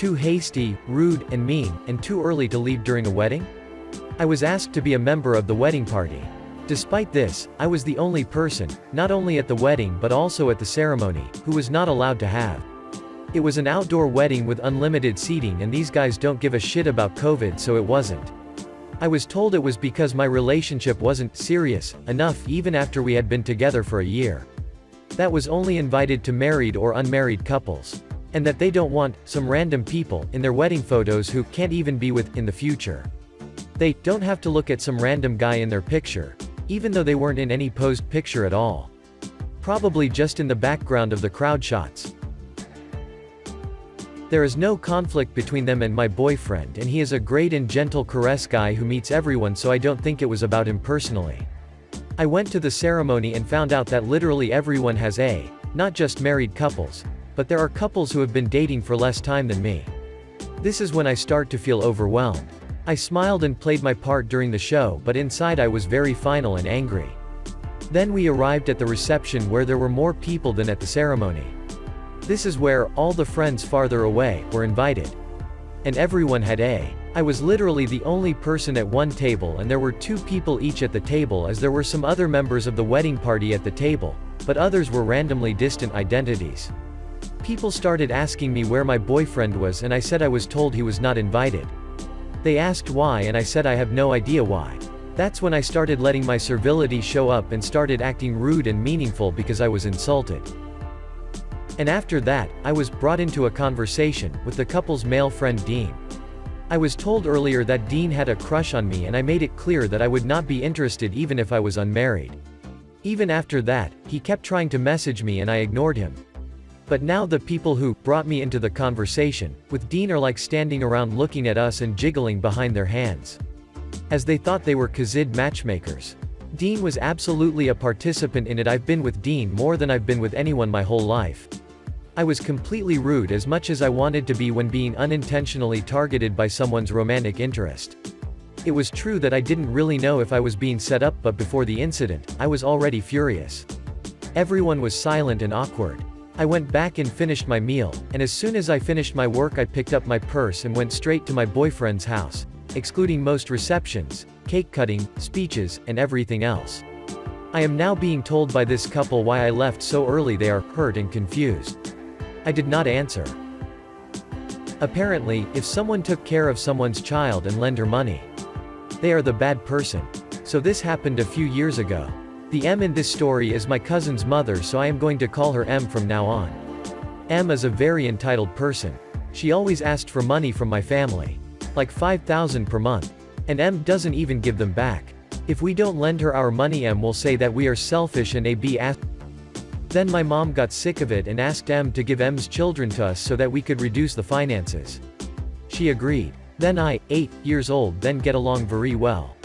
too hasty, rude, and mean, and too early to leave during a wedding? I was asked to be a member of the wedding party. Despite this, I was the only person, not only at the wedding but also at the ceremony, who was not allowed to have. It was an outdoor wedding with unlimited seating and these guys don't give a shit about COVID, so it wasn't. I was told it was because my relationship wasn't serious enough even after we had been together for a year. That was only invited to married or unmarried couples. And that they don't want some random people in their wedding photos who can't even be with in the future. They don't have to look at some random guy in their picture, even though they weren't in any posed picture at all. Probably just in the background of the crowd shots. There is no conflict between them and my boyfriend, and he is a great and gentle caress guy who meets everyone, so I don't think it was about him personally. I went to the ceremony and found out that literally everyone has not just married couples, but there are couples who have been dating for less time than me. This is when I start to feel overwhelmed. I smiled and played my part during the show, but inside I was very final and angry. Then we arrived at the reception where there were more people than at the ceremony. This is where all the friends farther away were invited. And everyone had I was literally the only person at one table, and there were 2 people each at the table, as there were some other members of the wedding party at the table, but others were randomly distant identities. People started asking me where my boyfriend was, and I said I was told he was not invited. They asked why, and I said I have no idea why. That's when I started letting my servility show up and started acting rude and meaningful because I was insulted. And after that, I was brought into a conversation with the couple's male friend Dean. I was told earlier that Dean had a crush on me, and I made it clear that I would not be interested even if I was unmarried. Even after that, he kept trying to message me and I ignored him. But now the people who brought me into the conversation with Dean are like standing around looking at us and jiggling behind their hands. As they thought they were Kazid matchmakers. Dean was absolutely a participant in it. I've been with Dean more than I've been with anyone my whole life. I was completely rude, as much as I wanted to be when being unintentionally targeted by someone's romantic interest. It was true that I didn't really know if I was being set up, but before the incident, I was already furious. Everyone was silent and awkward. I went back and finished my meal, and as soon as I finished my work I picked up my purse and went straight to my boyfriend's house, excluding most receptions, cake cutting, speeches, and everything else. I am now being told by this couple why I left so early. They are hurt and confused. I did not answer. Apparently, if someone took care of someone's child and lend her money, they are the bad person. So this happened a few years ago. The M in this story is my cousin's mother, so I am going to call her M from now on. M is a very entitled person. She always asked for money from my family. Like $5,000 per month. And M doesn't even give them back. If we don't lend her our money, M will say that we are selfish and Then my mom got sick of it and asked M to give M's children to us so that we could reduce the finances. She agreed. Then I, 8 years old, then get along very well.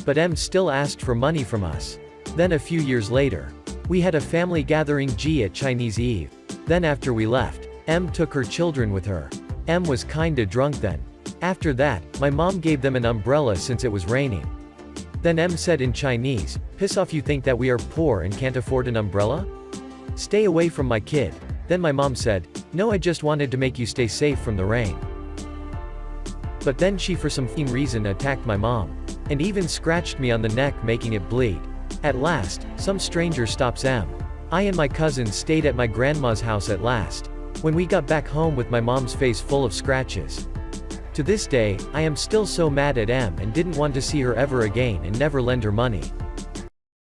But M still asked for money from us. Then a few years later, we had a family gathering at Chinese Eve. Then after we left, M took her children with her. M was kinda drunk then. After that, my mom gave them an umbrella since it was raining. Then M said in Chinese, "Piss off, you think that we are poor and can't afford an umbrella? Stay away from my kid." Then my mom said, "No, I just wanted to make you stay safe from the rain." But then she for some reason attacked my mom. And even scratched me on the neck, making it bleed. At last, some stranger stops M. I and my cousin stayed at my grandma's house at last. When we got back home with my mom's face full of scratches. To this day, I am still so mad at M and didn't want to see her ever again and never lend her money.